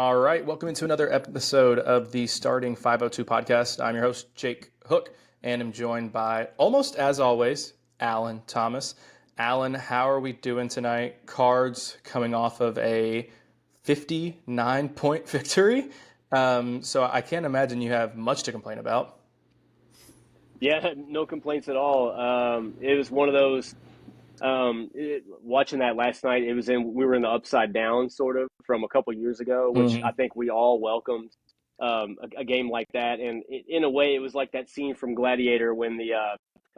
All right, welcome into another episode of the Starting 502 Podcast. I'm your host, Jake Hook, and I'm joined by, almost as always, Alan Thomas. Alan, how are we doing tonight? Cards coming off of a 59-point victory. So I can't imagine you have much to complain about. Yeah, no complaints at all. It was one of those. Watching that last night, we were in the upside down sort of from a couple years ago, which I think we all welcomed a game like that. And in a way, it was like that scene from Gladiator when the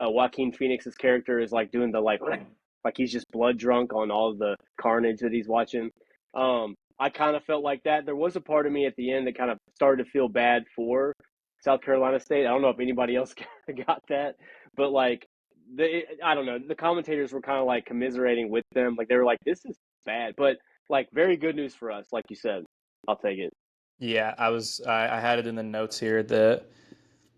Joaquin Phoenix's character is like doing the like he's just blood drunk on all of the carnage that he's watching. I kind of felt like that. There was a part of me at the end that kind of started to feel bad for South Carolina State. I don't know if anybody else got that, but like I don't know. The commentators were kind of like commiserating with them. Like they were like, "This is bad," but like very good news for us. Like you said, I'll take it. Yeah, I had it in the notes here that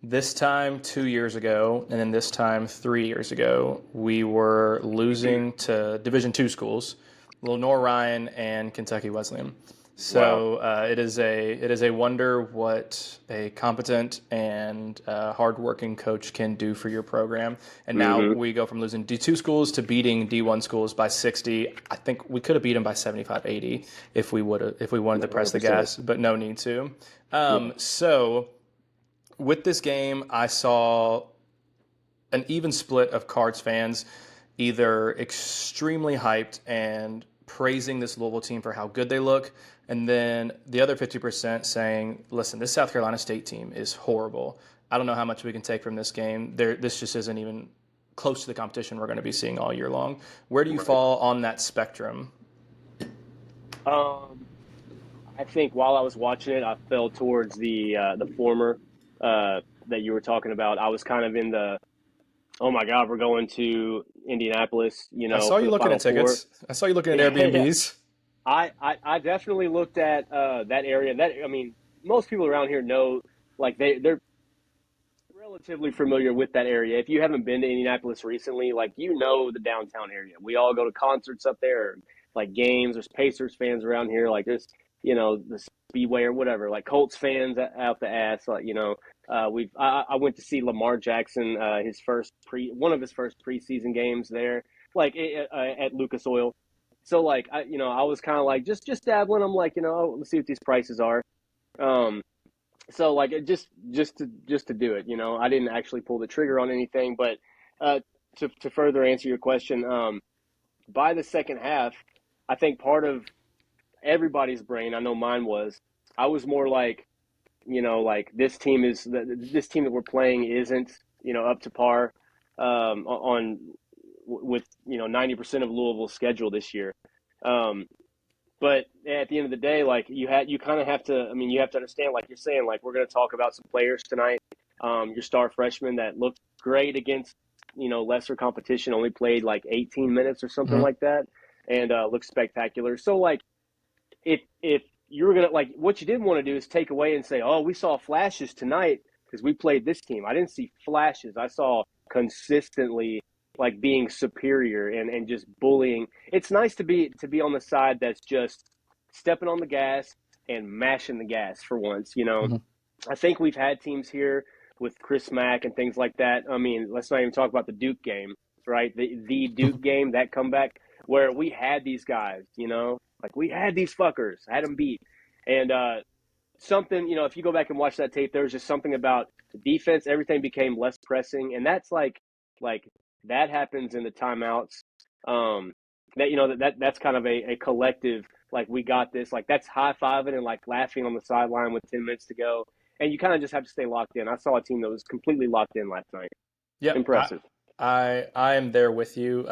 this time 2 years ago, and then this time 3 years ago, we were losing to Division II schools, Lenore Ryan and Kentucky Wesleyan. So wow. It is a wonder what a competent and hardworking coach can do for your program. And now we go from losing D2 schools to beating D1 schools by 60. I think we could have beat them by 75, 80 if we wanted to press the gas, but no need to. So with this game, I saw an even split of Cards fans, either extremely hyped and praising this Louisville team for how good they look, and then the other 50% saying, listen, this South Carolina State team is horrible. I don't know how much we can take from this game. This just isn't even close to the competition we're going to be seeing all year long. Where do you fall on that spectrum? I think while I was watching it, I fell towards the former that you were talking about. I was kind of in the, oh my God, we're going to Indianapolis. I saw you looking at tickets. I saw you looking at Airbnbs. Yeah. I definitely looked at that area. Most people around here know, like they're relatively familiar with that area. If you haven't been to Indianapolis recently, like you know the downtown area. We all go to concerts up there, like games. There's Pacers fans around here. Like there's the Speedway or whatever. Like Colts fans out the ass. Like I went to see Lamar Jackson one of his first preseason games there, like at Lucas Oil. So like I was kind of like just dabbling. I'm like let's see what these prices are. So like just to do it, I didn't actually pull the trigger on anything. But to further answer your question, by the second half, I think part of everybody's brain, I know mine was, I was more like, like this team that we're playing isn't up to par with 90% of Louisville's schedule this year. But at the end of the day, like you kind of have to, you have to understand, like you're saying, like we're going to talk about some players tonight. Your star freshman that looked great against, lesser competition, only played like 18 minutes or something like that, and looked spectacular. So like if you were going to, like, what you didn't want to do is take away and say, oh, we saw flashes tonight because we played this team. I didn't see flashes. I saw consistently like being superior and just bullying. It's nice to be on the side that's just stepping on the gas and mashing the gas for once. I think we've had teams here with Chris Mack and things like that. Let's not even talk about the Duke game, right? The Duke game, that comeback where we had these guys, like we had these fuckers, had them beat. And something, if you go back and watch that tape, there was just something about the defense. Everything became less pressing, and that's like that happens in the timeouts. That's kind of a collective, like we got this, like that's high-fiving and like laughing on the sideline with 10 minutes to go. And you kind of just have to stay locked in. I saw a team that was completely locked in last night. Yeah, impressive. I am there with you.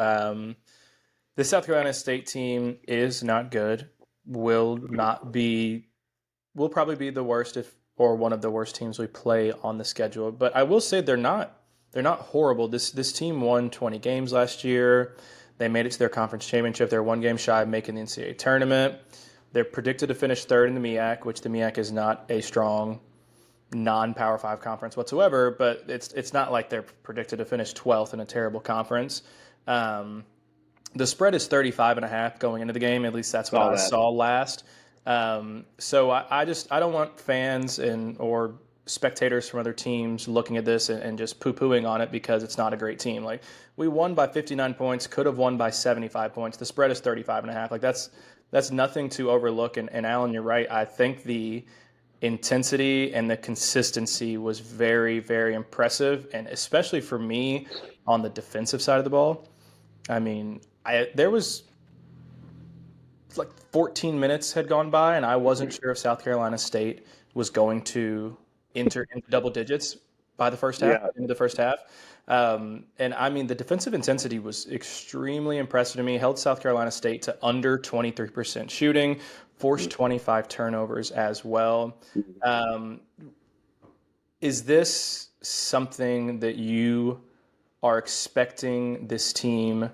The South Carolina State team is not good. Will probably be the worst or one of the worst teams we play on the schedule. But I will say they're not horrible. This team won 20 games last year. They made it to their conference championship. They're one game shy of making the NCAA tournament. They're predicted to finish third in the MEAC, which the MEAC is not a strong non-Power 5 conference whatsoever, but it's not like they're predicted to finish 12th in a terrible conference. The spread is 35.5 going into the game. At least that's what I saw last. So I don't want fans or spectators from other teams looking at this and just poo-pooing on it because it's not a great team. Like, we won by 59 points, could have won by 75 points. The spread is 35.5. Like, that's nothing to overlook. And Alan, you're right. I think the intensity and the consistency was very, very impressive, and especially for me on the defensive side of the ball. I mean, there was like 14 minutes had gone by, and I wasn't sure if South Carolina State was going to enter into double digits by the first half, into the first half. And I mean, the defensive intensity was extremely impressive to me. Held South Carolina State to under 23% shooting, forced 25 turnovers as well. Is this something that you are expecting this team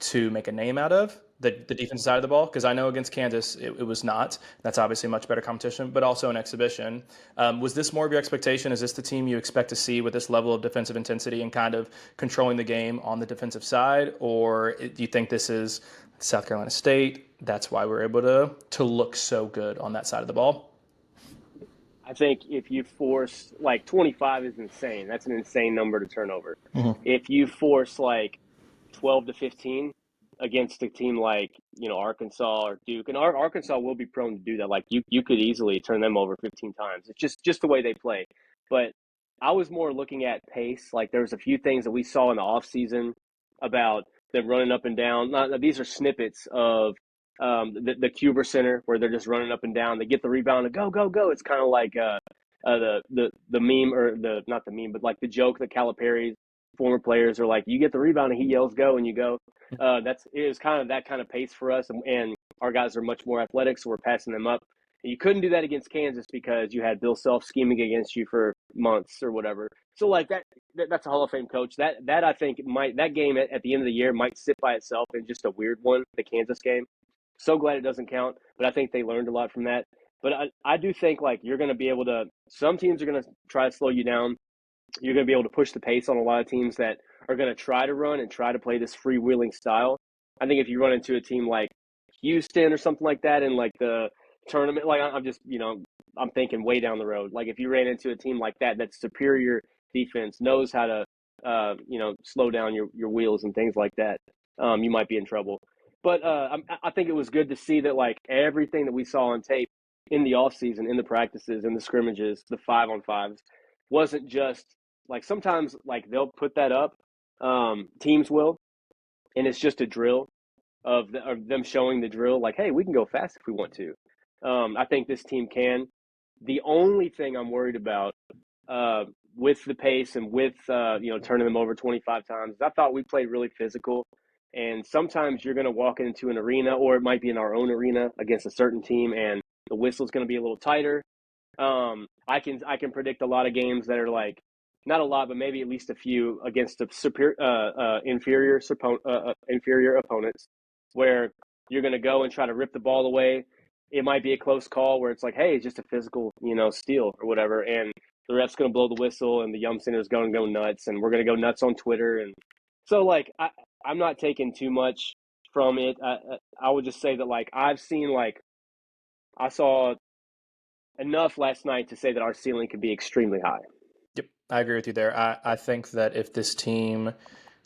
to make a name out of, the defensive side of the ball? Because I know against Kansas it was not. That's obviously much better competition, but also an exhibition. Was this more of your expectation? Is this the team you expect to see with this level of defensive intensity and kind of controlling the game on the defensive side? Or do you think this is South Carolina State? That's why we're able to look so good on that side of the ball? I think if you force, like, 25 is insane. That's an insane number to turn over. If you force like 12 to 15 against a team like, Arkansas or Duke, and Arkansas will be prone to do that. Like, you could easily turn them over 15 times. It's just the way they play. But I was more looking at pace. Like, there was a few things that we saw in the offseason about them running up and down. These are snippets of the Cuber Center where they're just running up and down. They get the rebound and go, go, go. It's kind of like the meme, or not the meme, but like the joke that Calipari's former players are like, you get the rebound and he yells go, and you go. It was kind of that kind of pace for us, and our guys are much more athletic, so we're passing them up. And you couldn't do that against Kansas because you had Bill Self scheming against you for months or whatever. So like that's a Hall of Fame coach. That I think that game at the end of the year might sit by itself in just a weird one, the Kansas game. So glad it doesn't count, but I think they learned a lot from that. But I do think, like, you're going to be able to – some teams are going to try to slow you down. You're going to be able to push the pace on a lot of teams that are going to try to run and try to play this freewheeling style. I think if you run into a team like Houston or something like that in, like, the tournament – like, I'm just – I'm thinking way down the road. Like, if you ran into a team like that that's superior defense, knows how to slow down your wheels and things like that, you might be in trouble. But I think it was good to see that, like, everything that we saw on tape in the offseason, in the practices, in the scrimmages, the 5-on-5s, wasn't just, like, sometimes, like, they'll put that up, teams will, and it's just a drill of them showing the drill, like, hey, we can go fast if we want to. I think this team can. The only thing I'm worried about with the pace and with, turning them over 25 times, I thought we played really physical. And sometimes you're going to walk into an arena, or it might be in our own arena against a certain team, and the whistle's going to be a little tighter. I can predict a lot of games that are like, not a lot, but maybe at least a few against inferior opponents, where you're going to go and try to rip the ball away. It might be a close call where it's like, hey, it's just a physical, steal or whatever, and the ref's going to blow the whistle, and the Yum Center's going to go nuts, and we're going to go nuts on Twitter. And so, like, I'm not taking too much from it. I would just say that, like, I saw enough last night to say that our ceiling could be extremely high. Yep, I agree with you there. I think that if this team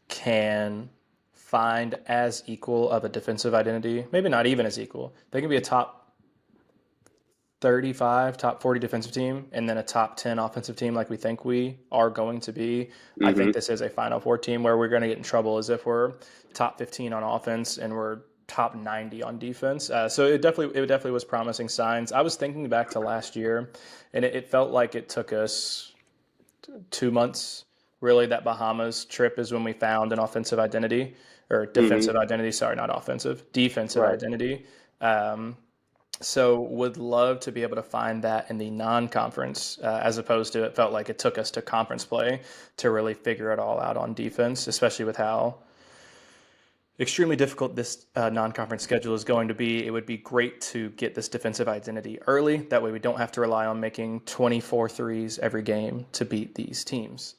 can find as equal of a defensive identity, maybe not even as equal, they can be a top 35, top 40 defensive team, and then a top 10 offensive team like we think we are going to be. I think this is a Final Four team. Where we're going to get in trouble is if we're top 15 on offense and we're top 90 on defense. So it definitely was promising signs. I was thinking back to last year, and it felt like it took us 2 months. Really, that Bahamas trip is when we found an offensive identity, or defensive identity. Sorry, not offensive, defensive identity. So would love to be able to find that in the non-conference, as opposed to, it felt like it took us to conference play to really figure it all out on defense, especially with how extremely difficult this non-conference schedule is going to be. It would be great to get this defensive identity early. That way we don't have to rely on making 24 threes every game to beat these teams.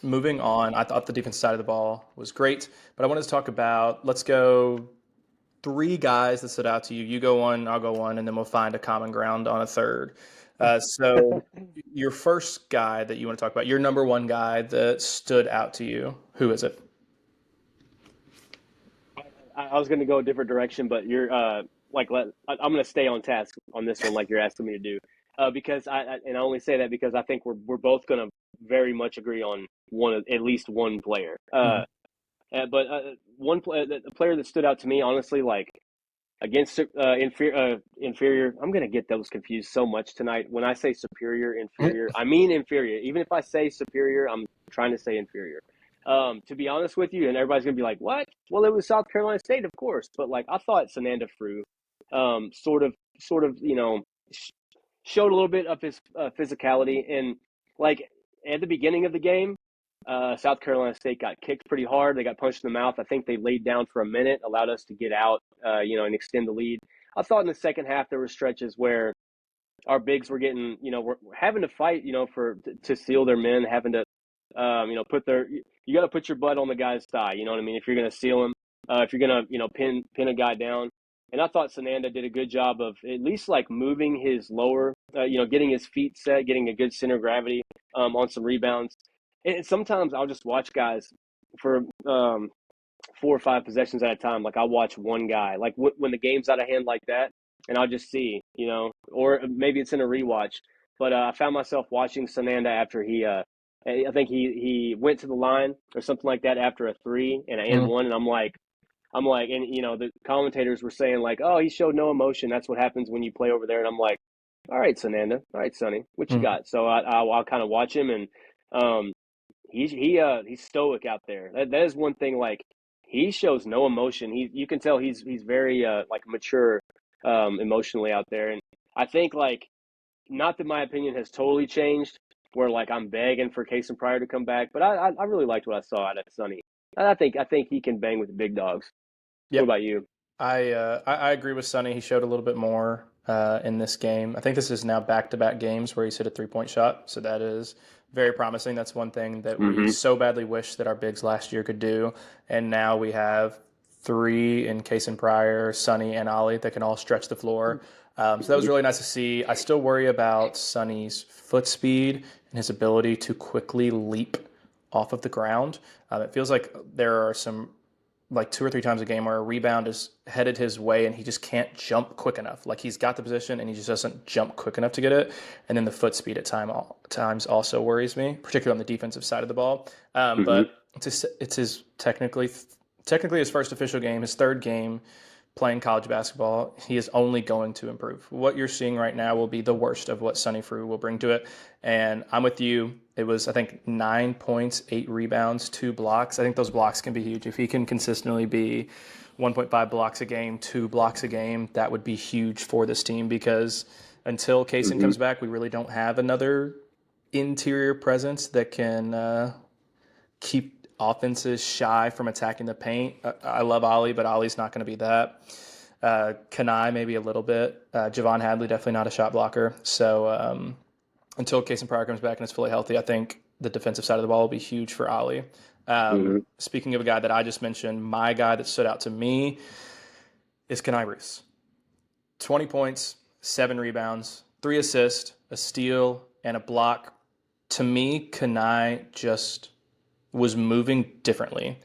Moving on, I thought the defense side of the ball was great, but I wanted to talk about, let's go three guys that stood out to you. You go one, I'll go one, and then we'll find a common ground on a third. So your first guy that you want to talk about, your number one guy that stood out to you, who is it? I was going to go a different direction, but you're I'm going to stay on task on this one, like you're asking me to do, because I only say that because I think we're both going to very much agree on at least one player. But the player that stood out to me, honestly, like against inferior, I'm going to get those confused so much tonight. When I say superior, inferior, I mean inferior. Even if I say superior, I'm trying to say inferior. To be honest with you, and everybody's going to be like, what? Well, it was South Carolina State, of course. But, like, I thought Sananda Frew sort of, showed a little bit of his physicality. And, like, at the beginning of the game, South Carolina State got kicked pretty hard. They got punched in the mouth. I think they laid down for a minute, allowed us to get out, and extend the lead. I thought in the second half there were stretches where our bigs were getting, were having to fight, to seal their men, having to, you got to put your butt on the guy's thigh. You know what I mean? If you're going to seal him, if you're going to, pin a guy down. And I thought Sananda did a good job of at least like moving his lower, getting his feet set, getting a good center of gravity on some rebounds. And sometimes I'll just watch guys for 4 or 5 possessions at a time. Like I'll watch one guy, like when the game's out of hand like that, and I'll just see, or maybe it's in a rewatch. But I found myself watching Sananda after I think he went to the line or something like that after a 3 and an and one, and I'm like, and the commentators were saying like, oh, he showed no emotion. That's what happens when you play over there. And I'm like, all right, Sananda, all right, Sonny, what you got? So I'll kind of watch him, and he's stoic out there. That is one thing. Like he shows no emotion. You can tell he's very like mature emotionally out there. And I think like, not that my opinion has totally changed, where like I'm begging for Case and Pryor to come back, but I really liked what I saw out of Sonny. I think he can bang with the big dogs. Yep. What about you? I agree with Sonny. He showed a little bit more in this game. I think this is now back-to-back games where he's hit a 3-point shot, so that is very promising. That's one thing that we so badly wish that our bigs last year could do, and now we have 3 in Case and Pryor, Sonny, and Ollie that can all stretch the floor. So that was really nice to see. I still worry about Sonny's foot speed and his ability to quickly leap off of the ground. It feels like there are some, like 2 or 3 times a game where a rebound is headed his way and he just can't jump quick enough. Like he's got the position and he just doesn't jump quick enough to get it. And then the foot speed at times also worries me, particularly on the defensive side of the ball. But it's his technically his first official game, his third game playing college basketball. He is only going to improve. What you're seeing right now will be the worst of what Sonny Frew will bring to it. And I'm with you. It was, I think, 9 points, 8 rebounds, 2 blocks. I think those blocks can be huge. If he can consistently be 1.5 blocks a game, 2 blocks a game, that would be huge for this team, because until Kaysen comes back, we really don't have another interior presence that can keep offenses shy from attacking the paint. I love Ollie, but Ollie's not going to be that. Khani maybe a little bit. Javon Hadley, definitely not a shot blocker. So until Case and Pryor comes back and is fully healthy, I think the defensive side of the ball will be huge for Ollie. Speaking of a guy that I just mentioned, my guy that stood out to me is Khani Rooths. 20 points, 7 rebounds, 3 assists, a steal, and a block. To me, Khani just was moving differently.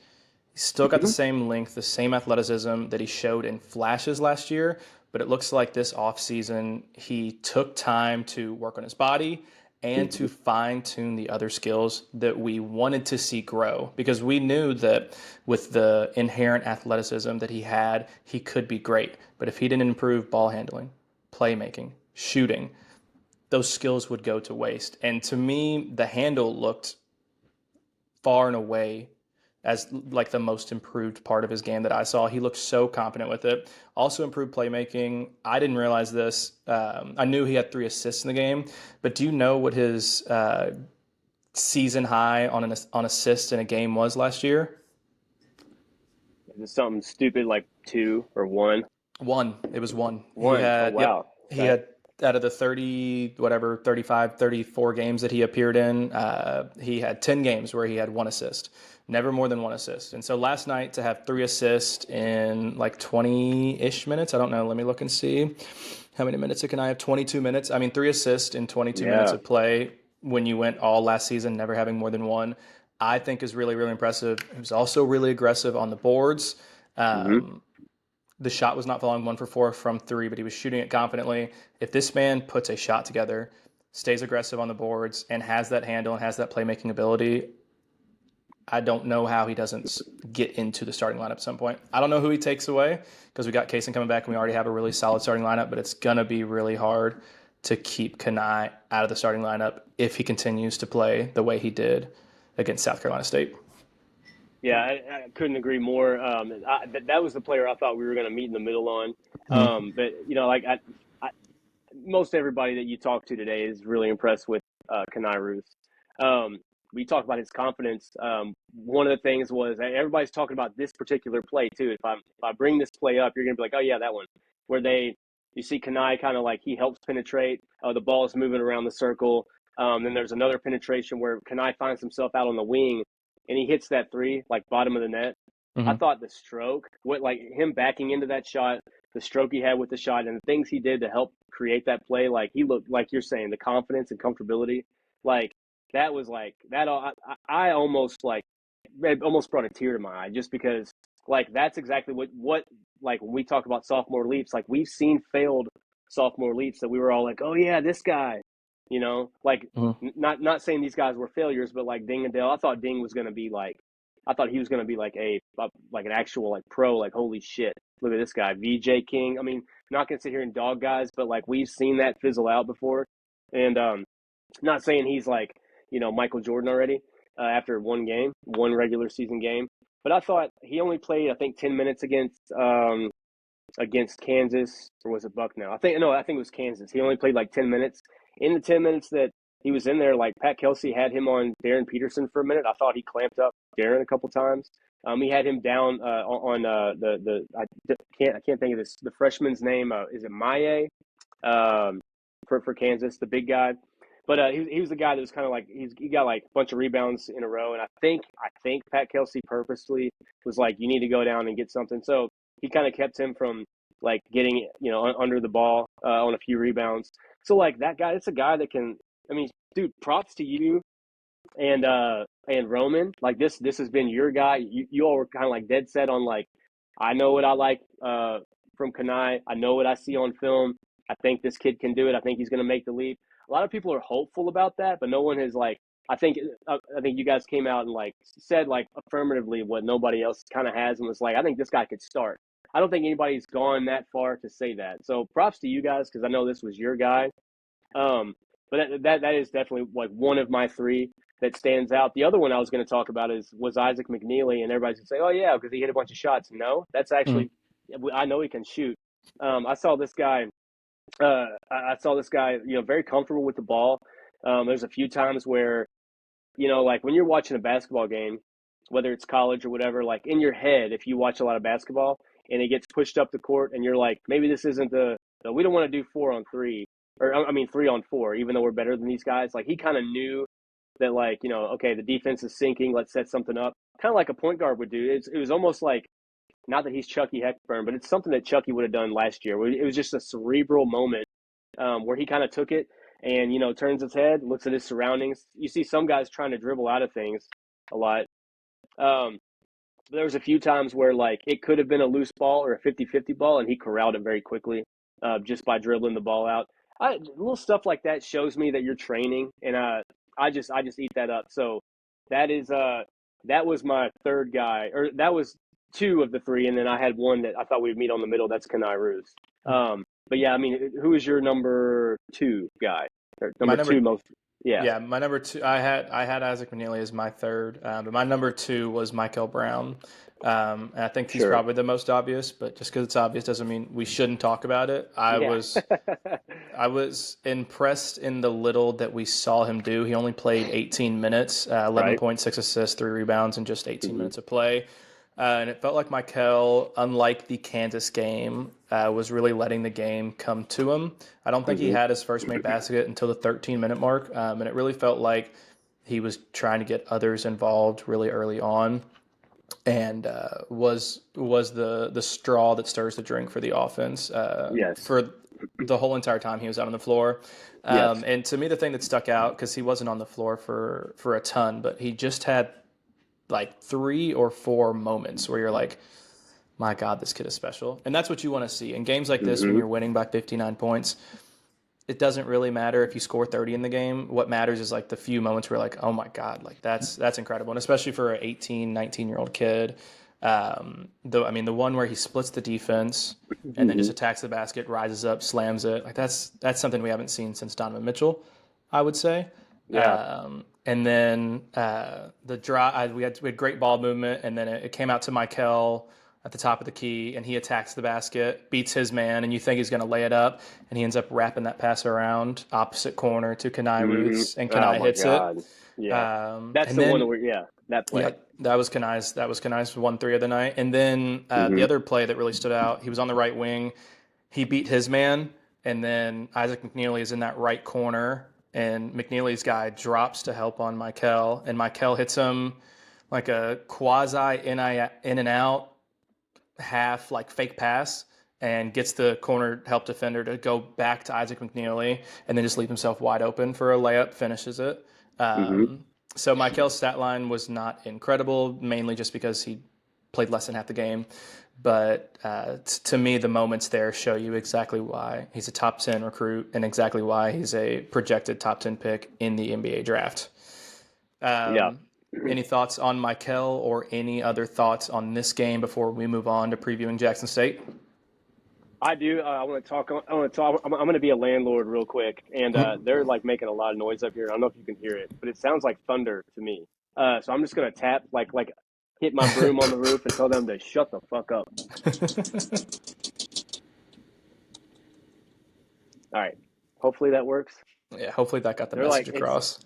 He's still got the same length, the same athleticism that he showed in flashes last year, but it looks like this offseason he took time to work on his body and to fine-tune the other skills that we wanted to see grow, because we knew that with the inherent athleticism that he had, he could be great. But if he didn't improve ball handling, playmaking, shooting, those skills would go to waste. And to me, the handle looked far and away as like the most improved part of his game that I saw. He looked so confident with it. Also improved playmaking. I didn't realize this. I knew he had 3 assists in the game, but do you know what his season high on assists in a game was last year? Is it something stupid like 2 or 1? 1. It was 1. 1. He had, oh, wow. He had out of the 35, 34 games that he appeared in, he had 10 games where he had 1 assist, never more than 1 assist. And so last night to have 3 assists in like 20-ish minutes, I don't know, let me look and see how many minutes can I have, 22 minutes. I mean, 3 assists in 22 minutes of play when you went all last season, never having more than 1, I think is really, really impressive. He was also really aggressive on the boards. The shot was not falling 1 for 4 from 3, but he was shooting it confidently. If this man puts a shot together, stays aggressive on the boards, and has that handle and has that playmaking ability, I don't know how he doesn't get into the starting lineup at some point. I don't know who he takes away because we got Kaysen coming back and we already have a really solid starting lineup, but it's going to be really hard to keep Khani out of the starting lineup if he continues to play the way he did against South Carolina State. Yeah, I couldn't agree more. That was the player I thought we were going to meet in the middle on. But, you know, like most everybody that you talk to today is really impressed with Khani Rooths. We talked about his confidence. One of the things was everybody's talking about this particular play too. If I bring this play up, you're gonna be like, oh yeah, that one, where you see Khani kind of like he helps penetrate. The ball is moving around the circle. Then there's another penetration where Khani finds himself out on the wing, and he hits that 3 like bottom of the net. I thought the stroke, like him backing into that shot, the stroke he had with the shot, and the things he did to help create that play, like he looked like you're saying, the confidence and comfortability, like. That was like that. I almost like it almost brought a tear to my eye just because like that's exactly what like when we talk about sophomore leaps, like we've seen failed sophomore leaps that we were all like, oh yeah, this guy, you know, like not saying these guys were failures, but like Ding and Dale, I thought he was going to be like an actual like pro, like holy shit, look at this guy, VJ King. I mean, I'm not going to sit here and dog guys, but like we've seen that fizzle out before, and not saying he's like, you know, Michael Jordan already after one regular season game. But I thought he only played, I think, 10 minutes against Kansas, or was it Bucknell? I think it was Kansas. He only played like 10 minutes. In the 10 minutes that he was in there, like Pat Kelsey had him on Darren Peterson for a minute. I thought he clamped up Darren a couple times. He had him down on I can't think of this, the freshman's name. Is it Maye for Kansas, the big guy? But he was the guy that was kind of like he got like a bunch of rebounds in a row, and I think Pat Kelsey purposely was like, you need to go down and get something. So he kind of kept him from like getting under the ball on a few rebounds. So like that guy, it's a guy that can. I mean, dude, props to you and Roman. Like this has been your guy. You all were kind of like dead set on like, I know what I like from Khani. I know what I see on film. I think this kid can do it. I think he's going to make the leap. A lot of people are hopeful about that, but no one has like. I think you guys came out and like said like affirmatively what nobody else kind of has, and was like, I think this guy could start. I don't think anybody's gone that far to say that. So props to you guys because I know this was your guy. But that is definitely like one of my 3 that stands out. The other one I was going to talk about was Isaac McNeely, and everybody's going to say, oh yeah, because he hit a bunch of shots. No, that's actually I know he can shoot. I saw this guy. Very comfortable with the ball. There's a few times where, like when you're watching a basketball game, whether it's college or whatever, like in your head, if you watch a lot of basketball and it gets pushed up the court and you're like, maybe this isn't we don't want to do 4-on-3 or 3-on-4, even though we're better than these guys. Like he kind of knew that like, okay, the defense is sinking. Let's set something up. Kind of like a point guard would do. It was almost like, not that he's Chucky Hepburn, but it's something that Chucky would have done last year. It was just a cerebral moment where he kind of took it and, turns his head, looks at his surroundings. You see some guys trying to dribble out of things a lot. There was a few times where, like, it could have been a loose ball or a 50-50 ball, and he corralled it very quickly just by dribbling the ball out. Little stuff like that shows me that you're training, and I just eat that up. So that was my 3rd guy, or that was 2 of the 3, and then I had one that I thought we'd meet on the middle. That's Khani Rooths. But yeah, I mean, who is your number 2 guy? Or number 2 most? Yeah. Yeah, my number 2. I had Isaac McNeely as my 3rd, but my number 2 was Mikel Brown. And I think he's probably the most obvious, but just because it's obvious doesn't mean we shouldn't talk about it. I was impressed in the little that we saw him do. He only played 18 minutes, 11 points, 6 assists, 3 rebounds, and just 18 minutes of play. And it felt like Mikel, unlike the Kansas game, was really letting the game come to him. I don't think he had his first made basket until the 13-minute mark, and it really felt like he was trying to get others involved really early on, and was the straw that stirs the drink for the offense Yes. for the whole entire time he was out on the floor. Yes. And to me, the thing that stuck out, because he wasn't on the floor for a ton, but he just had like 3 or 4 moments where you're like, my God, this kid is special. And that's what you want to see. In games like this, when you're winning by 59 points, it doesn't really matter if you score 30 in the game. What matters is like the few moments where you're like, oh my God, like that's incredible. And especially for an 18, 19-year-old kid. The one where he splits the defense and then just attacks the basket, rises up, slams it. Like that's something we haven't seen since Donovan Mitchell, I would say. Yeah. And then the draw, we had great ball movement, and then it came out to Mikel at the top of the key, and he attacks the basket, beats his man, and you think he's going to lay it up, and he ends up wrapping that pass around opposite corner to Khani Rooths, and Khani hits it. Yeah, that's the one where that play. Yeah, that was Kanai's 1-3 of the night. And then the other play that really stood out, he was on the right wing, he beat his man, and then Isaac McNeely is in that right corner, and McNeely's guy drops to help on Mikel, and Mikel hits him like a quasi in and out half like fake pass, and gets the corner help defender to go back to Isaac McNeely, and then just leave himself wide open for a layup, finishes it. So Mikel's stat line was not incredible, mainly just because he played less than half the game. But to me, the moments there show you exactly why he's a top 10 recruit and exactly why he's a projected top 10 pick in the NBA draft. Any thoughts on Mikel or any other thoughts on this game before we move on to previewing Jackson State? I do. I want to talk. I'm going to be a landlord real quick, and they're like making a lot of noise up here. I don't know if you can hear it, but it sounds like thunder to me. So I'm just going to tap, like hit my broom on the roof and tell them to shut the fuck up. All right. Hopefully that works. Yeah, hopefully that got the message across.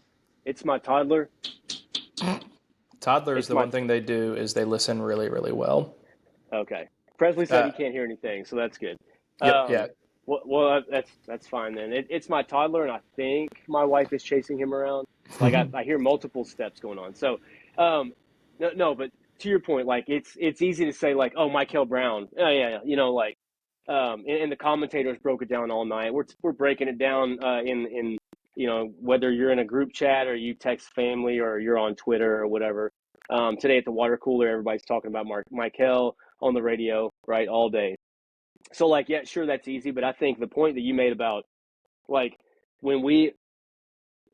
It's my toddler. Toddlers, the one thing they do is they listen really, really well. Okay. Presley said he can't hear anything, so that's good. Yeah. Well, that's fine then. It's my toddler, and I think my wife is chasing him around. Like I hear multiple steps going on. So, no, but to your point, like it's easy to say like, oh, Mikel Brown, yeah, and the commentators broke it down all night. We're breaking it down in whether you're in a group chat or you text family or you're on Twitter or whatever. Today at the water cooler, everybody's talking about Mikel on the radio, right, all day. So, like, yeah, sure, that's easy. But I think the point that you made about, like, when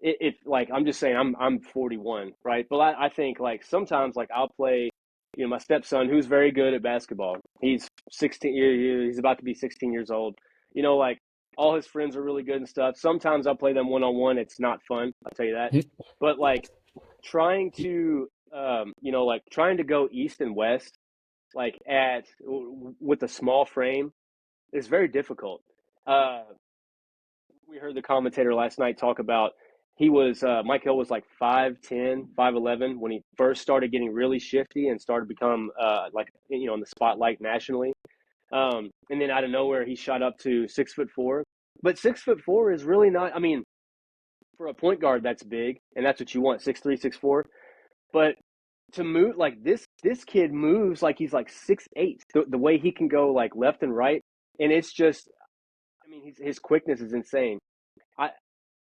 I'm just saying I'm 41, right? But I think, like, sometimes, like, I'll play, my stepson, who's very good at basketball. He's 16, he's about to be 16 years old. Like, all his friends are really good and stuff. Sometimes I'll play them one-on-one. It's not fun, I'll tell you that. But, like, trying to go east and west, like with a small frame, is very difficult. We heard the commentator last night talk about Mikel was like 5'10", 5'11" when he first started getting really shifty and started to become in the spotlight nationally. And then out of nowhere, he shot up to 6'4". But 6'4" is really not. I mean, for a point guard, that's big, and that's what you want, 6'3", 6'4". But to move like this kid moves like he's like 6'8". The way he can go like left and right, and it's just, I mean, his quickness is insane.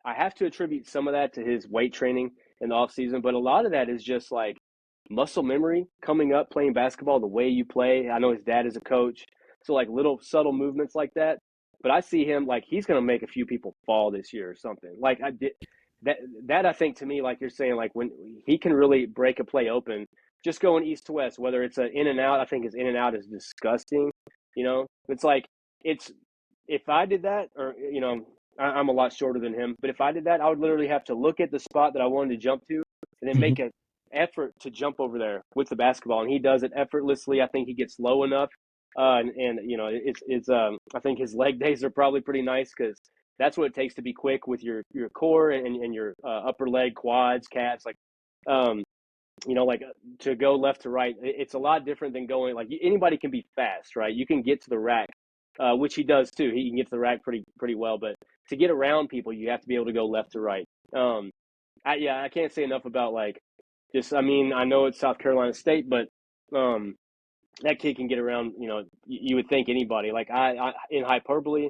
I have to attribute some of that to his weight training in the off season, but a lot of that is just like muscle memory coming up, playing basketball the way you play. I know his dad is a coach, so like little subtle movements like that. But I see him like he's going to make a few people fall this year or something. Like I did that. I think to me, like you're saying, like when he can really break a play open, just going east to west, whether it's an in and out. I think his in and out is disgusting. It's like if I did that, or I'm a lot shorter than him, but if I did that, I would literally have to look at the spot that I wanted to jump to and then make an effort to jump over there with the basketball. And he does it effortlessly. I think he gets low enough. I think his leg days are probably pretty nice because that's what it takes to be quick with your core and your upper leg, quads, calves. Like, like to go left to right, it's a lot different than going like anybody can be fast, right? You can get to the rack, which he does too. He can get to the rack pretty well, but to get around people, you have to be able to go left to right. I can't say enough about like just. I mean, I know it's South Carolina State, but that kid can get around. You would think anybody. Like I in hyperbole,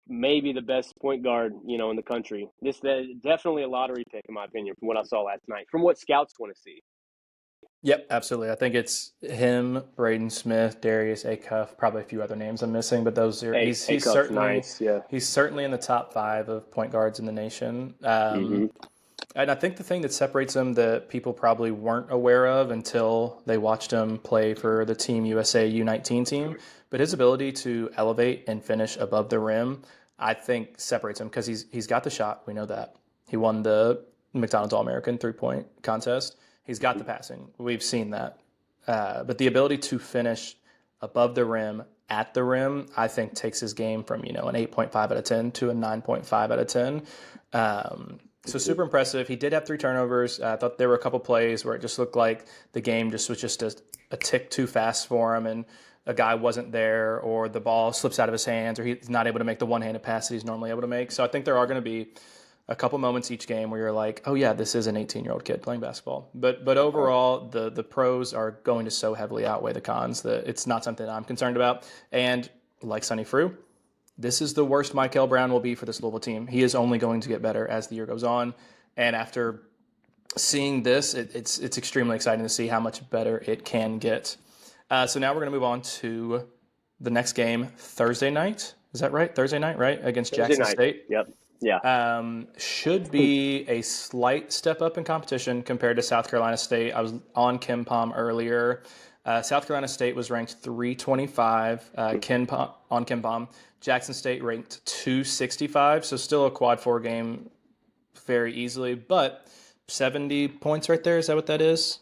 maybe the best point guard in the country. Definitely a lottery pick in my opinion from what I saw last night. From what scouts want to see. Yep, absolutely. I think it's him, Braden Smith, Darius Acuff, probably a few other names I'm missing, but those are he's certainly nice, yeah. He's certainly in the top 5 of point guards in the nation. And I think the thing that separates him that people probably weren't aware of until they watched him play for the Team USA U19 team, but his ability to elevate and finish above the rim, I think separates him because he's got the shot. We know that. He won the McDonald's All-American 3-point contest. He's got the passing. We've seen that. But the ability to finish above the rim, at the rim, I think takes his game from, an 8.5 out of 10 to a 9.5 out of 10. So super impressive. He did have 3 turnovers. I thought there were a couple plays where it just looked like the game was just a tick too fast for him and a guy wasn't there or the ball slips out of his hands or he's not able to make the one-handed pass that he's normally able to make. So I think there are going to be a couple moments each game where you're like, oh yeah, this is an 18-year-old kid playing basketball. But overall, the pros are going to so heavily outweigh the cons that it's not something I'm concerned about. And like Sonny Frew, this is the worst Mikel Brown will be for this Louisville team. He is only going to get better as the year goes on. And after seeing this, it's extremely exciting to see how much better it can get. So now we're going to move on to the next game Thursday night. Is that right? Thursday night, right? Against Jackson State. Yep. Yeah. Should be a slight step up in competition compared to South Carolina State. I was on KenPom earlier. South Carolina State was ranked 325 on KenPom. Jackson State ranked 265, so still a quad 4 game very easily, but 70 points right there. Is that what that is?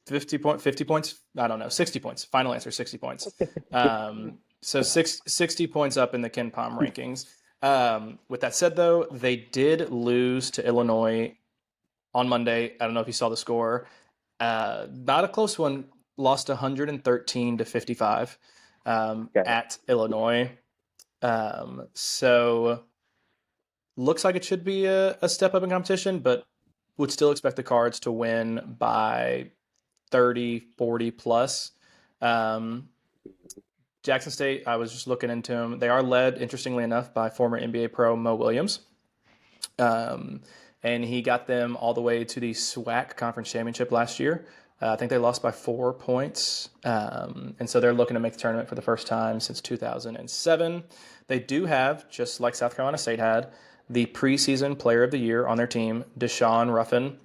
50 points? I don't know. 60 points. Final answer, 60 points. So 60 points up in the KenPom rankings. With that said, though, they did lose to Illinois on Monday. I don't know if you saw the score. Not a close one. Lost 113 to 55 at Illinois. So looks like it should be a step up in competition, but would still expect the Cards to win by 30, 40 plus. Jackson State, I was just looking into them. They are led, interestingly enough, by former NBA pro Mo Williams. And he got them all the way to the SWAC Conference Championship last year. I think they lost by 4 points. And so they're looking to make the tournament for the first time since 2007. They do have, just like South Carolina State had, the preseason player of the year on their team, Deshaun Ruffin.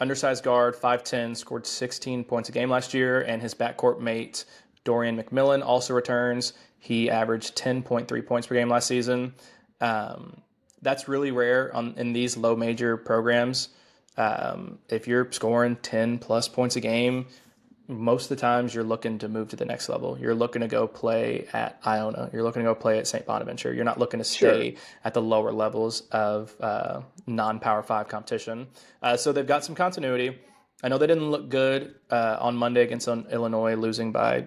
Undersized guard, 5'10", scored 16 points a game last year, and his backcourt mate, Dorian McMillan, also returns. He averaged 10.3 points per game last season. That's really rare in these low major programs. If you're scoring 10 plus points a game, most of the times you're looking to move to the next level. You're looking to go play at Iona. You're looking to go play at St. Bonaventure. You're not looking to stay at the lower levels of non-Power 5 competition. So they've got some continuity. I know they didn't look good on Monday against Illinois, losing by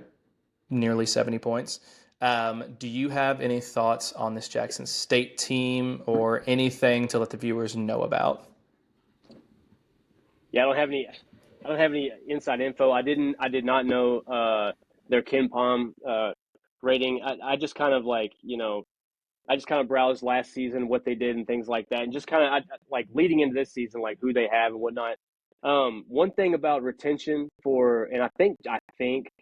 nearly 70 points. Do you have any thoughts on this Jackson State team or anything to let the viewers know about? Yeah, I don't have any inside info. I did not know their KenPom rating. I just kind of browsed last season what they did and things like that, and just kind of like leading into this season, like who they have and whatnot. One thing about retention and I think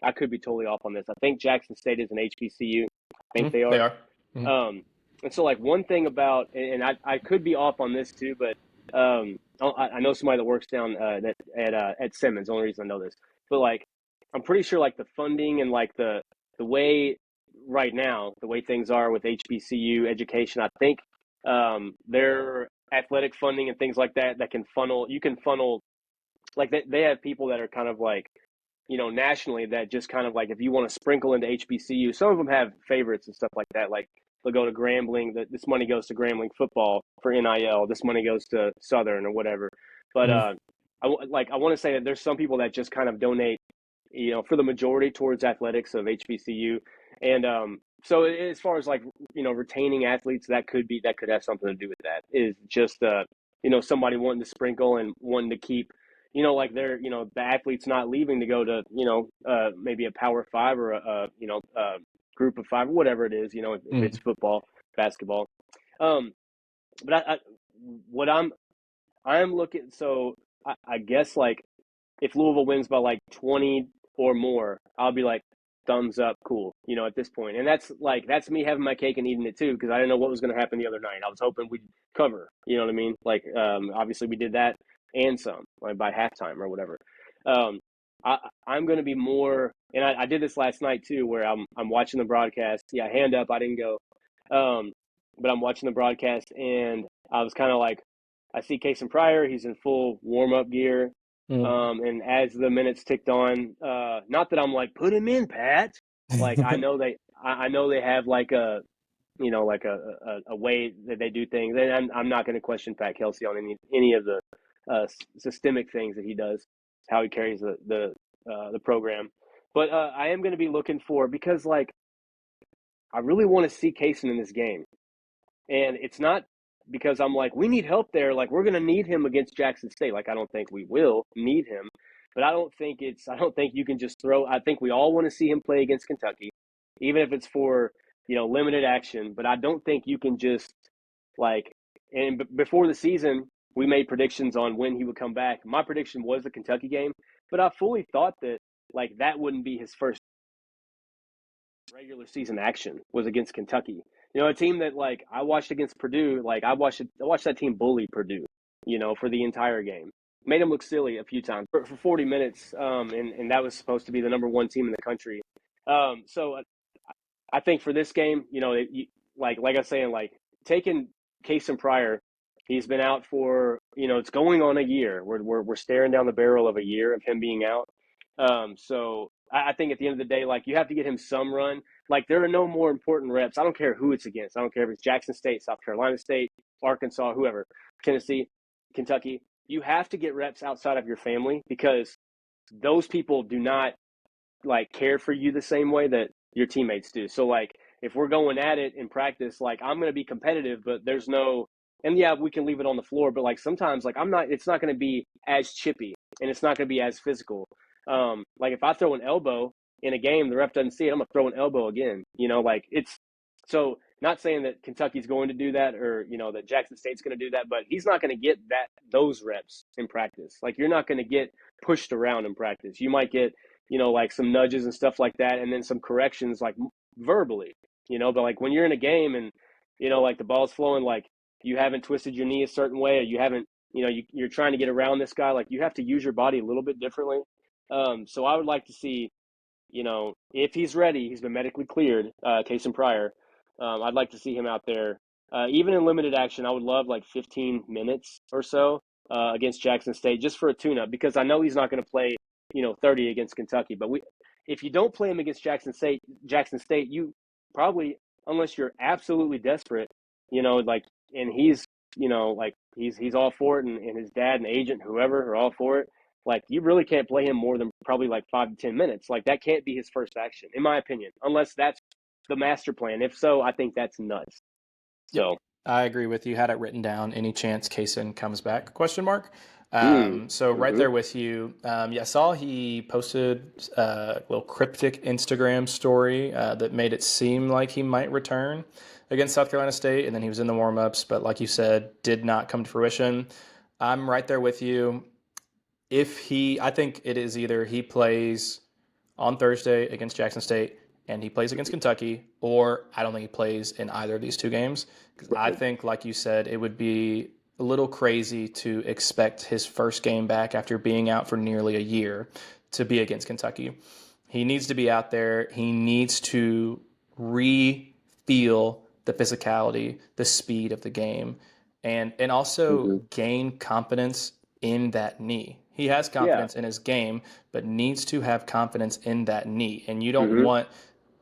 I could be totally off on this. I think Jackson State is an HBCU. I think they are. They are. Mm-hmm. And so like one thing about, and I could be off on this too, but I know somebody that works down at Simmons. The only reason I know this, but like I'm pretty sure like the funding and like the way right now the way things are with HBCU education, I think their athletic funding and things like that can funnel. You can funnel like they have people that are kind of like nationally that just kind of like if you want to sprinkle into HBCU, some of them have favorites and stuff like that. Like they'll go to Grambling. This money goes to Grambling football for NIL. This money goes to Southern or whatever. But I want to say that there's some people that just kind of donate, for the majority towards athletics of HBCU. And so as far as like, retaining athletes, that could have something to do with that. Is just, somebody wanting to sprinkle and wanting to keep, like the athletes not leaving to go to, maybe a Power Five or a group of five, whatever it is, if it's football, basketball. But I'm looking, so I guess like if Louisville wins by like 20 or more, I'll be like, thumbs up, cool, at this point. And that's me having my cake and eating it too, because I didn't know what was going to happen the other night. I was hoping we'd cover, you know what I mean? Like, obviously we did that and some, like by halftime or whatever. I'm going to be more, and I did this last night too, where I'm watching the broadcast. Yeah, hand up, I didn't go. But I'm watching the broadcast, and I was kind of like, I see Kason Pryor, he's in full warm-up gear. And as the minutes ticked on, not that I'm like, put him in, Pat. Like, I know they have like a way that they do things. And I'm not going to question Pat Kelsey on any of the systemic things that he does, how he carries the program. But I am going to be looking for, because like, I really want to see Kason in this game. And it's not because I'm like, we need help there. Like, we're going to need him against Jackson State. Like, I don't think we will need him. But I don't think you can just throw. I think we all want to see him play against Kentucky, even if it's for, limited action. But I don't think you can just, like, and before the season, we made predictions on when he would come back. My prediction was the Kentucky game. But I fully thought that, like, that wouldn't be his first regular season action was against Kentucky. A team that, like, I watched against Purdue. Like, I watched that team bully Purdue, for the entire game. Made them look silly a few times for 40 minutes, and that was supposed to be the number one team in the country. So I think for this game, like I was saying, like, taking Kason Pryor, he's been out for, it's going on a year. We're staring down the barrel of a year of him being out. So I think at the end of the day, like, you have to get him some run. Like, there are no more important reps. I don't care who it's against. I don't care if it's Jackson State, South Carolina State, Arkansas, whoever, Tennessee, Kentucky. You have to get reps outside of your family, because those people do not, like, care for you the same way that your teammates do. So, like, if we're going at it in practice, like, I'm going to be competitive, but there's no – and, yeah, we can leave it on the floor. But, like, sometimes, like, it's not going to be as chippy, and it's not going to be as physical. Like, if I throw an elbow in a game, the ref doesn't see it, I'm going to throw an elbow again. Like, it's – so not saying that Kentucky's going to do that, or, that Jackson State's going to do that, but he's not going to get those reps in practice. Like, you're not going to get pushed around in practice. You might get, like, some nudges and stuff like that, and then some corrections, like, verbally, but, like, when you're in a game and, like, the ball's flowing, like, you haven't twisted your knee a certain way, or you haven't, you're trying to get around this guy, like, you have to use your body a little bit differently. So I would like to see, if he's ready, he's been medically cleared, Kason Pryor. I'd like to see him out there, even in limited action. I would love like 15 minutes or so against Jackson State, just for a tune-up, because I know he's not going to play, 30 against Kentucky. But if you don't play him against Jackson State, you probably, unless you're absolutely desperate, like, and he's, like, he's all for it, and his dad and agent, whoever, are all for it. Like, you really can't play him more than probably like 5 to 10 minutes. Like, that can't be his first action, in my opinion, unless that's the master plan. If so, I think that's nuts. So, yep, I agree with you. Had it written down. Any chance Kason comes back? Question mark. So right there with you. I saw he posted a little cryptic Instagram story that made it seem like he might return against South Carolina State, and then he was in the warm-ups, but like you said, did not come to fruition. I'm right there with you. I think it is either he plays on Thursday against Jackson State and he plays against Kentucky, or I don't think he plays in either of these two games. Because I think, like you said, it would be a little crazy to expect his first game back after being out for nearly a year to be against Kentucky. He needs to be out there. He needs to re-feel the physicality, the speed of the game, and also gain confidence in that knee. He has confidence in his game, but needs to have confidence in that knee. And you don't want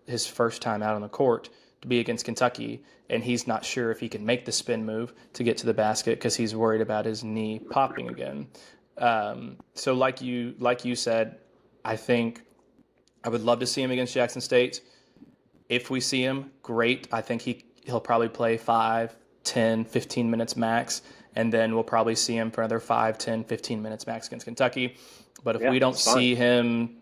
his first time out on the court to be against Kentucky, and he's not sure if he can make the spin move to get to the basket because he's worried about his knee popping again. So like you said, I think I would love to see him against Jackson State. If we see him, great. I think he'll probably play 5, 10, 15 minutes max, and then we'll probably see him for another 5, 10, 15 minutes max against Kentucky. But if we don't see him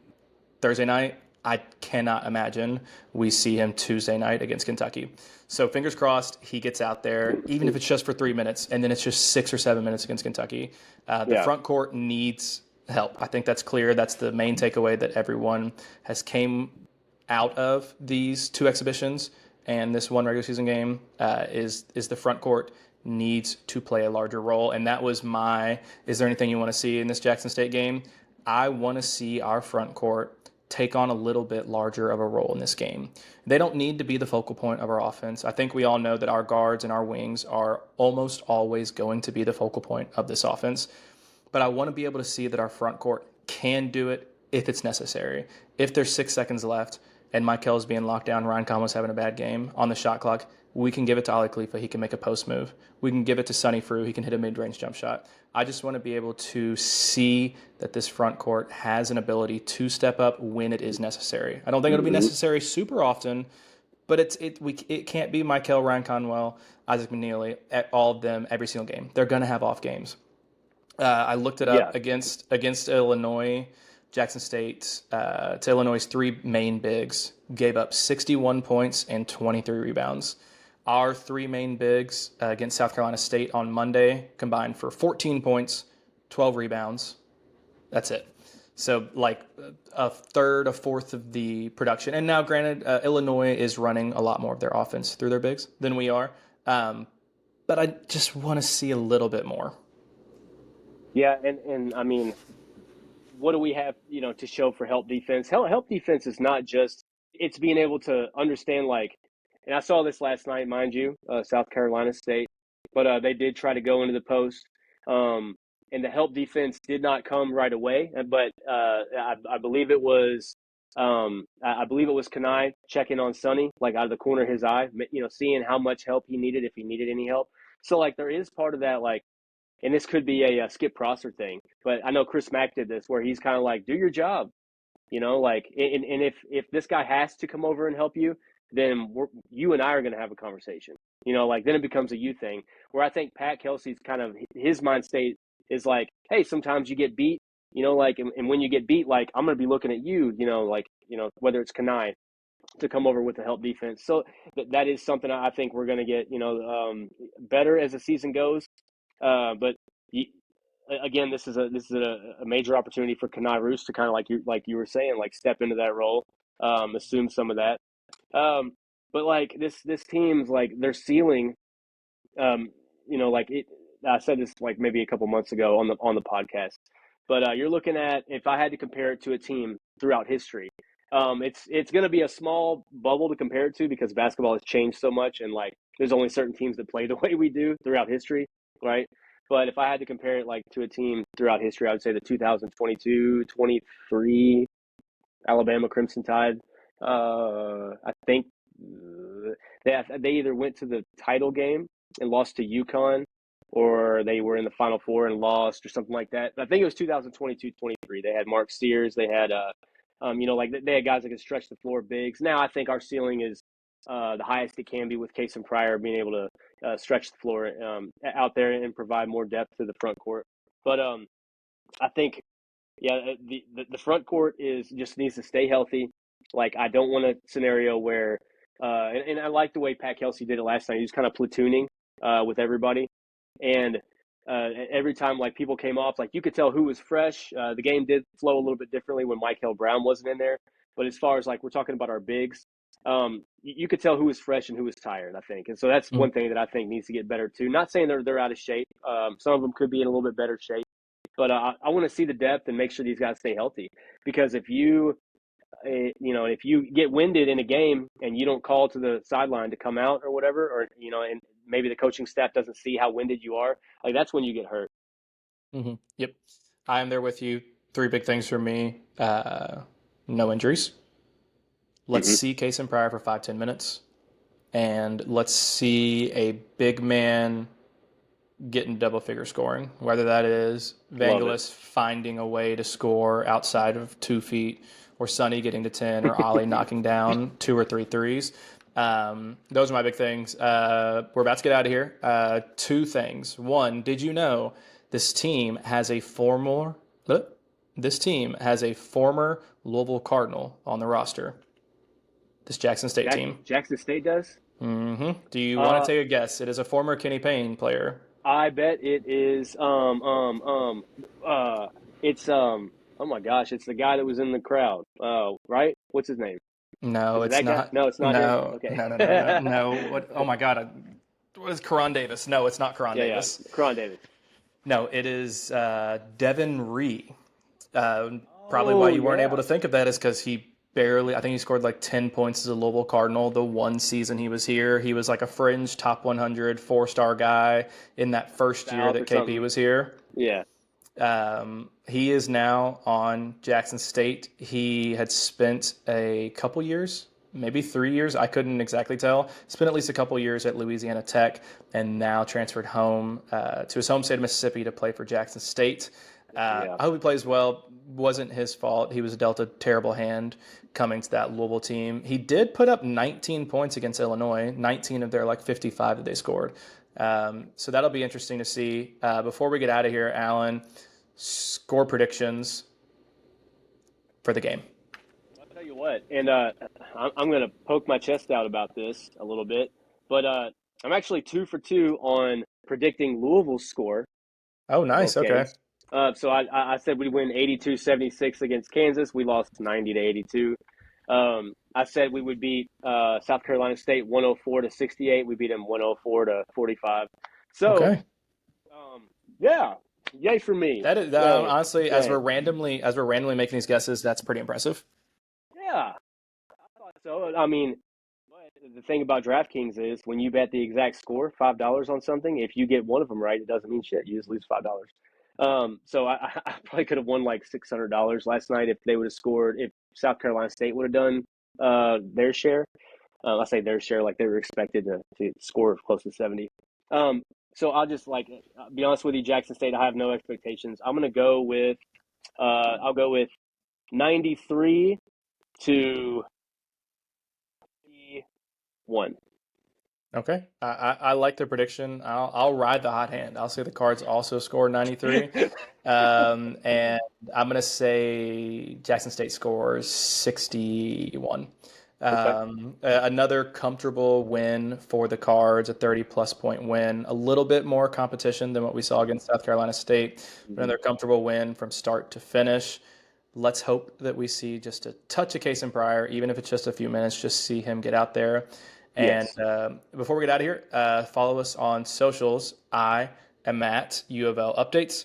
Thursday night, I cannot imagine we see him Tuesday night against Kentucky. So fingers crossed he gets out there, even if it's just for 3 minutes, and then it's just 6 or 7 minutes against Kentucky. The front court needs help. I think that's clear. That's the main takeaway that everyone has came out of these 2 exhibitions and this 1 regular season game is the front court needs to play a larger role. And that was is there anything you want to see in this Jackson State game? I want to see our front court take on a little bit larger of a role in this game. They don't need to be the focal point of our offense. I think we all know that our guards and our wings are almost always going to be the focal point of this offense. But I want to be able to see that our front court can do it if it's necessary. If there's 6 seconds left and Mikel's being locked down, Ryan Conlon's having a bad game on the shot clock, we can give it to Ali Khalifa. He can make a post move. We can give it to Sonny Frew. He can hit a mid-range jump shot. I just want to be able to see that this front court has an ability to step up when it is necessary. I don't think it'll be necessary super often, but it can't be Mikel, Ryan Conwell, Isaac McNeely, all of them every single game. They're going to have off games. I looked it up against Illinois. Jackson State, to Illinois' 3 main bigs, gave up 61 points and 23 rebounds. Our 3 main bigs against South Carolina State on Monday combined for 14 points, 12 rebounds. That's it. So like a third, a fourth of the production. And now, granted, Illinois is running a lot more of their offense through their bigs than we are. But I just want to see a little bit more. Yeah, and I mean, what do we have, to show for help defense? Help defense is not just, it's being able to understand, and I saw this last night, mind you, South Carolina State, but they did try to go into the post, and the help defense did not come right away. But I believe it was, Khani checking on Sonny, out of the corner of his eye, seeing how much help he needed, if he needed any help. So there is part of that, and this could be a Skip Prosser thing, but I know Chris Mack did this, where he's kind of do your job, and if this guy has to come over and help you, then you and I are going to have a conversation, then it becomes a you thing, where I think Pat Kelsey's kind of, his mind state is hey, sometimes you get beat, and when you get beat, I'm going to be looking at you, whether it's Khani to come over with the help defense. So that is something I think we're going to get, better as the season goes. But again, this is a major opportunity for Khani Rooths to kind of, like you were saying, step into that role, assume some of that. But this team's their ceiling, I said this maybe a couple months ago on the podcast, but you're looking at, if I had to compare it to a team throughout history, it's going to be a small bubble to compare it to, because basketball has changed so much, and there's only certain teams that play the way we do throughout history, right? But if I had to compare it to a team throughout history, I would say the 2022-23 Alabama Crimson Tide. I think they either went to the title game and lost to UConn, or they were in the Final Four and lost, or something like that. I think it was 2022-23. They had Mark Sears. They had they had guys that could stretch the floor bigs. Now I think our ceiling is the highest it can be, with Case and Pryor being able to stretch the floor out there and provide more depth to the front court. But I think, the front court just needs to stay healthy. I don't want a scenario where, and I like the way Pat Kelsey did it last night. He was kind of platooning with everybody, and every time people came off, you could tell who was fresh. The game did flow a little bit differently when Mikel Brown wasn't in there. But as far as we're talking about our bigs, you could tell who was fresh and who was tired, I think. And so that's one thing that I think needs to get better too. Not saying they're out of shape. Some of them could be in a little bit better shape, but I want to see the depth and make sure these guys stay healthy. Because if you get winded in a game and you don't call to the sideline to come out or whatever, or, and maybe the coaching staff doesn't see how winded you are, that's when you get hurt. Mm-hmm. Yep. I am there with you. 3 big things for me. No injuries. Let's see Case and Pryor for 5-10 minutes. And let's see a big man getting double figure scoring, whether that is Vangelis finding a way to score outside of 2 feet, or Sonny getting to 10, or Ollie knocking down 2 or 3 threes. Those are my big things. We're about to get out of here. 2 things. One, did you know this team has a former Louisville Cardinal on the roster? This Jackson State team. Jackson State does? Mm-hmm. Do you want to take a guess? It is a former Kenny Payne player. I bet it is it's oh my gosh, it's the guy that was in the crowd. Right? What's his name? No, Is it's it that not. guy? No, it's not No, him. Okay. no. What? Oh my God! What is Karan Davis? No, it's not Karan Davis. Yeah, Karan Davis. No, it is Devin Ree. Probably why you weren't able to think of that is because he I think he scored like 10 points as a Louisville Cardinal the one season he was here. He was like a fringe top 100 4-star guy in that first year that KP was here. Yeah. He is now on Jackson State. He had spent a couple years, maybe 3 years, I couldn't exactly tell. Spent at least a couple years at Louisiana Tech, and now transferred home to his home state of Mississippi to play for Jackson State. I hope he plays well. Wasn't his fault. He was dealt a terrible hand coming to that Louisville team. He did put up 19 points against Illinois, 19 of their like 55 that they scored. So that'll be interesting to see. Before we get out of here, Alan, score predictions for the game. I'll tell you what, and I'm going to poke my chest out about this a little bit, but I'm actually 2 for 2 on predicting Louisville's score. Oh, nice. Okay. So I said we'd win 82-76 against Kansas. We lost 90-82. I said we would beat South Carolina State 104-68. We beat them 104-45. So, yeah, yay for me. That is honestly, as we're randomly making these guesses, that's pretty impressive. Yeah, I thought so. I mean, the thing about DraftKings is when you bet the exact score, $5 on something, if you get one of them right, it doesn't mean shit. You just lose $5. So I probably could have won like $600 last night if they would have scored, if South Carolina State would have done their share. I say their share like they were expected to score close to 70. So I'll just be honest with you, Jackson State, I have no expectations. I'm going to go with, I'll go with 93 to 1. Okay, I like the prediction. I'll ride the hot hand. I'll say the Cards also score 93, and I'm gonna say Jackson State scores 61. Another comfortable win for the Cards, a 30-plus point win. A little bit more competition than what we saw against South Carolina State. Another comfortable win from start to finish. Let's hope that we see just a touch of Cason Pryor, even if it's just a few minutes. Just see him get out there. And before we get out of here, follow us on socials. I am at U of L Updates.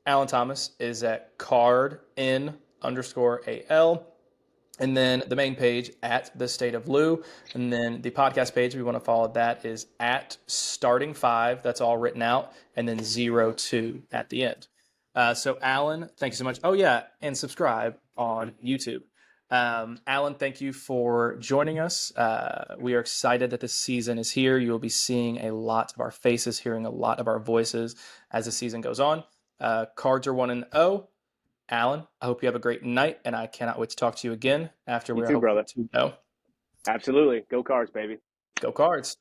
Alan Thomas is at cardin_AL. And then the main page at the State of Lou. And then the podcast page, if we want to follow that, is at starting 5. That's all written out. And then 02 at the end. So Alan, thank you so much. Oh yeah, and subscribe on YouTube. Alan, thank you for joining us. We are excited that this season is here. You will be seeing a lot of our faces, hearing a lot of our voices as the season goes on. Cards are 1-0. Alan, I hope you have a great night, and I cannot wait to talk to you again after we're 2-0. Absolutely. Go Cards, baby. Go Cards.